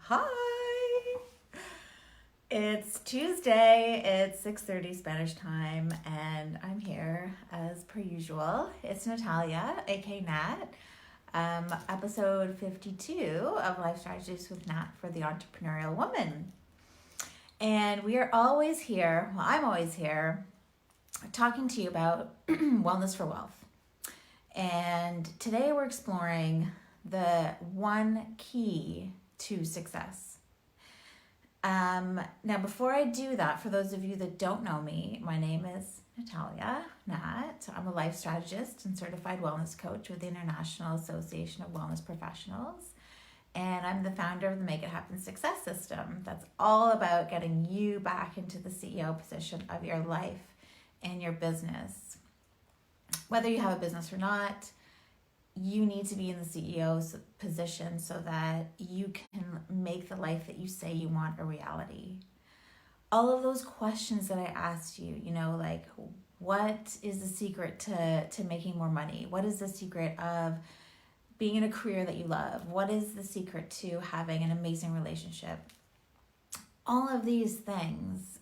Hi! It's Tuesday, it's 6:30 Spanish time, and I'm here as per usual. It's Natalia, aka Nat, episode 52 of Life Strategist with Nat for the Entrepreneurial Woman. And we are always here, well, I'm always here, talking to you about wellness for wealth. And today we're exploring the one key to success. Now, before I do that, for those of you that don't know me, my name is Natalia, Nat. I'm a life strategist and certified wellness coach with the International Association of Wellness Professionals. And I'm the founder of the Make It Happen Success System. That's all about getting you back into the CEO position of your life and your business. Whether you have a business or not, you need to be in the CEO's position so that you can make the life that you say you want a reality. All of those questions that I asked you, like what is the secret to making more money? What is the secret of being in a career that you love? What is the secret to having an amazing relationship? All of these things,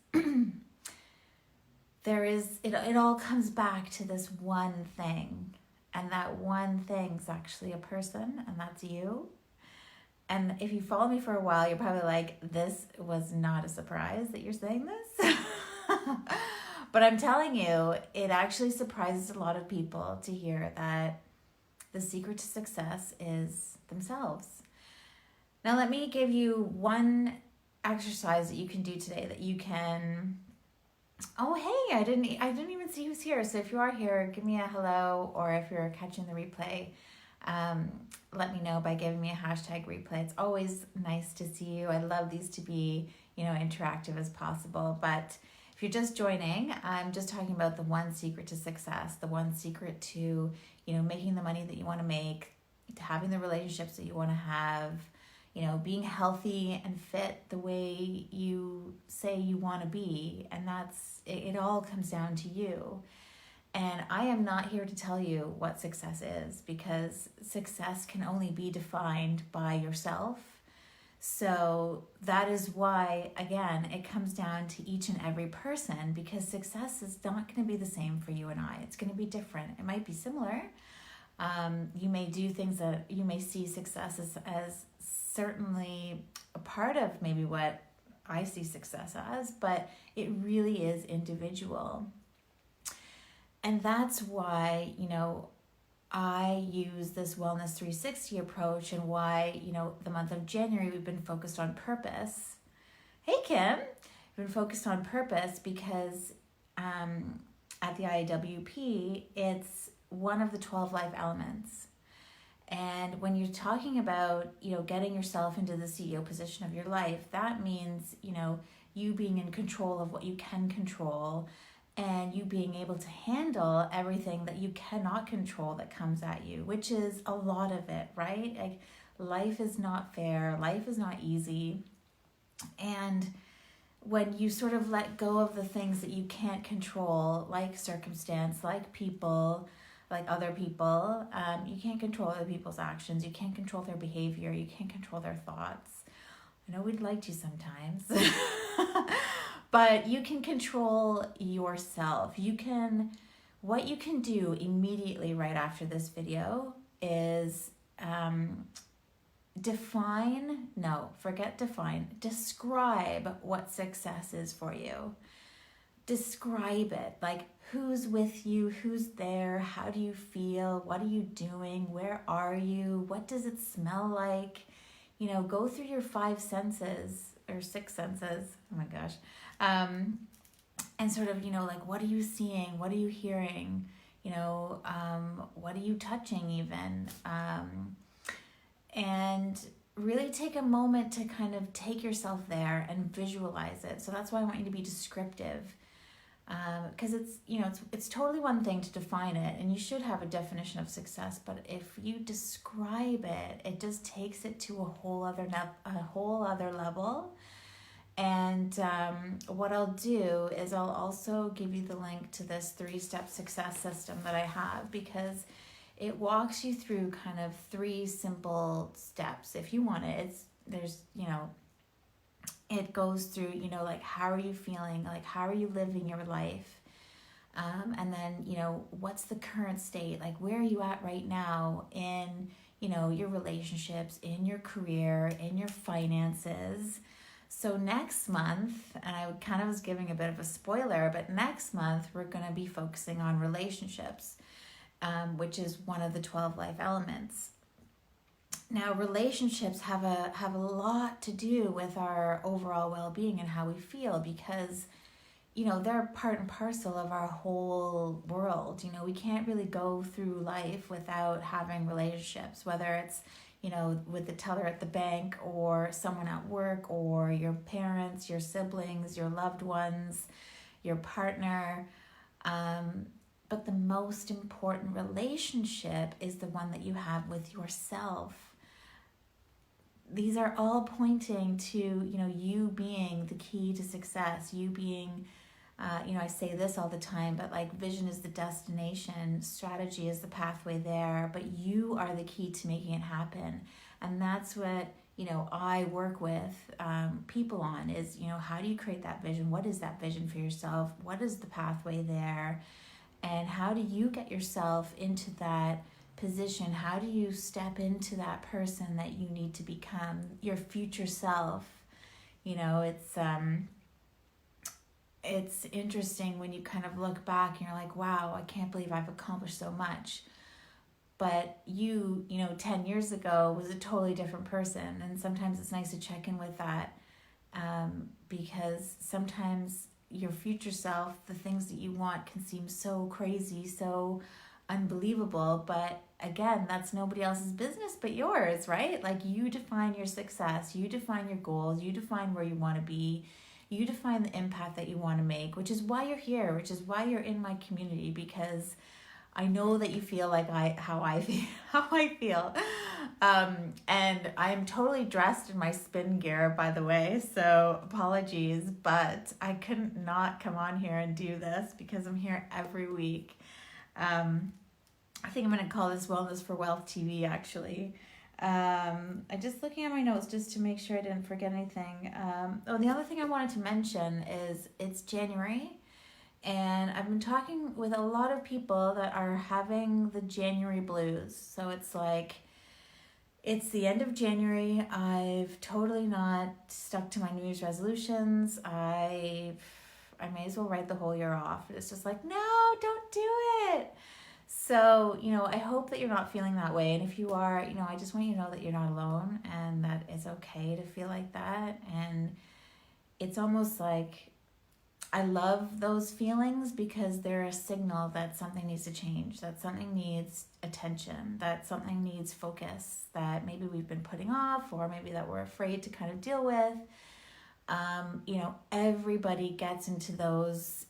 it all comes back to this one thing. And that one thing's actually a person, and that's you. And if you follow me for a while, you're probably like, this was not a surprise that you're saying this. But I'm telling you, it actually surprises a lot of people to hear that the secret to success is themselves. Now, let me give you one exercise that you can do today that you can... Oh, hey, I didn't even see who's here. So if you are here, give me a hello, or if you're catching the replay, let me know by giving me a hashtag replay. It's always nice to see you. I love these to be, interactive as possible. But if you're just joining, I'm just talking about the one secret to success, the one secret to, making the money that you want to make, to having the relationships that you want to have, being healthy and fit the way you say you want to be. And it all comes down to you. And I am not here to tell you what success is, because success can only be defined by yourself. So that is why, again, it comes down to each and every person, because success is not going to be the same for you and I. It's going to be different. It might be similar. You may do things that you may see success as certainly a part of maybe what I see success as, but it really is individual. And that's why, I use this Wellness 360 approach, and why, the month of January we've been focused on purpose. Hey, Kim. We've been focused on purpose because at the IAWP, it's one of the 12 life elements. And when you're talking about, getting yourself into the CEO position of your life, that means, you being in control of what you can control, and you being able to handle everything that you cannot control that comes at you, which is a lot of it, right? Like, life is not fair, life is not easy. And when you sort of let go of the things that you can't control, like circumstance, like people, like other people, you can't control other people's actions, you can't control their behavior, you can't control their thoughts. I know we'd like to sometimes. But you can control yourself. What you can do immediately right after this video is describe what success is for you. Describe it. Like, who's with you? Who's there? How do you feel? What are you doing? Where are you? What does it smell like? Go through your 5 senses or 6 senses. Oh my gosh. And sort of, like, what are you seeing? What are you hearing? What are you touching even? And really take a moment to kind of take yourself there and visualize it. So that's why I want you to be descriptive. Because it's totally one thing to define it, and you should have a definition of success. But if you describe it, it just takes it to a whole other level. And what I'll do is I'll also give you the link to this 3-step success system that I have, because it walks you through kind of 3 simple steps. If you want it, there's it goes through, like, how are you feeling? Like, how are you living your life? And then, what's the current state? Like, where are you at right now in, your relationships, in your career, in your finances? So next month, and I kind of was giving a bit of a spoiler, but next month we're going to be focusing on relationships, which is one of the 12 life elements. Now, relationships have a lot to do with our overall well-being and how we feel, because they're part and parcel of our whole world. We can't really go through life without having relationships, whether it's with the teller at the bank, or someone at work, or your parents, your siblings, your loved ones, your partner. But the most important relationship is the one that you have with yourself. These are all pointing to, you being the key to success, you being, I say this all the time, but like, vision is the destination, strategy is the pathway there, but you are the key to making it happen. And that's what, I work with people on is, how do you create that vision? What is that vision for yourself? What is the pathway there? And how do you get yourself into that position? How do you step into that person that you need to become, your future self? It's interesting when you kind of look back and you're like, wow, I can't believe I've accomplished so much. But you 10 years ago was a totally different person. And sometimes it's nice to check in with that, because sometimes your future self, the things that you want can seem so crazy, so unbelievable. But again, that's nobody else's business but yours, right? Like, you define your success, you define your goals, you define where you want to be. You define the impact that you want to make, which is why you're here, which is why you're in my community, because I know that you feel like how I feel. And I'm totally dressed in my spin gear, by the way, so apologies, but I couldn't not come on here and do this because I'm here every week. I think I'm going to call this Wellness for Wealth TV, actually. I'm just looking at my notes just to make sure I didn't forget anything. The other thing I wanted to mention is it's January, and I've been talking with a lot of people that are having the January blues. So it's like, it's the end of January. I've totally not stuck to my New Year's resolutions. I may as well write the whole year off. It's just like, no, don't do it. So, I hope that you're not feeling that way. And if you are, I just want you to know that you're not alone, and that it's okay to feel like that. And it's almost like, I love those feelings because they're a signal that something needs to change, that something needs attention, that something needs focus, that maybe we've been putting off, or maybe that we're afraid to kind of deal with. Everybody gets into those,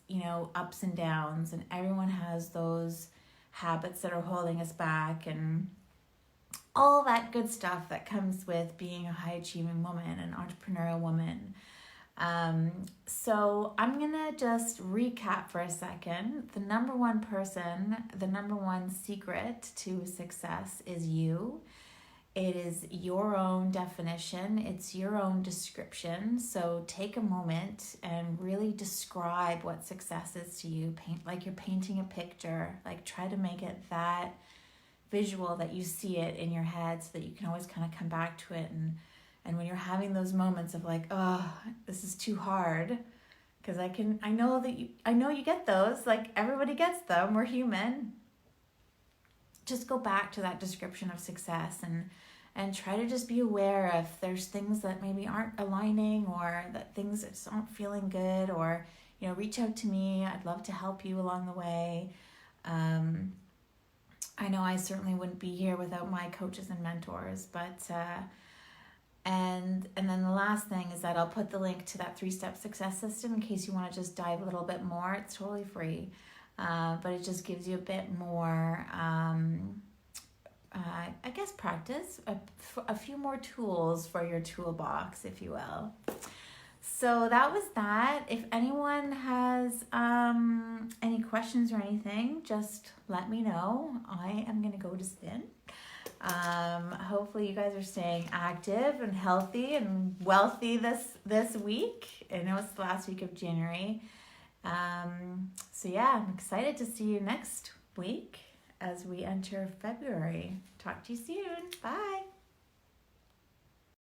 ups and downs, and everyone has those habits that are holding us back, and all that good stuff that comes with being a high achieving woman, an entrepreneurial woman. So I'm gonna just recap for a second. The number one secret to success is you. It is your own definition. It's your own description. So take a moment and really describe what success is to you. Paint like you're painting a picture. Like, try to make it that visual that you see it in your head, so that you can always kind of come back to it. And when you're having those moments of like, oh, this is too hard, because I know you get those. Like, everybody gets them. We're human. Just go back to that description of success and try to just be aware if there's things that maybe aren't aligning, or that things just aren't feeling good, or, reach out to me. I'd love to help you along the way. I know I certainly wouldn't be here without my coaches and mentors, but and then the last thing is that I'll put the link to that 3-step success system in case you want to just dive a little bit more. It's totally free. But it just gives you a bit more, practice, a few more tools for your toolbox, if you will. So that was that. If anyone has any questions or anything, just let me know. I am going to go to spin. Hopefully you guys are staying active and healthy and wealthy this week. I know it's the last week of January. So yeah, I'm excited to see you next week as we enter February. Talk to you soon. Bye.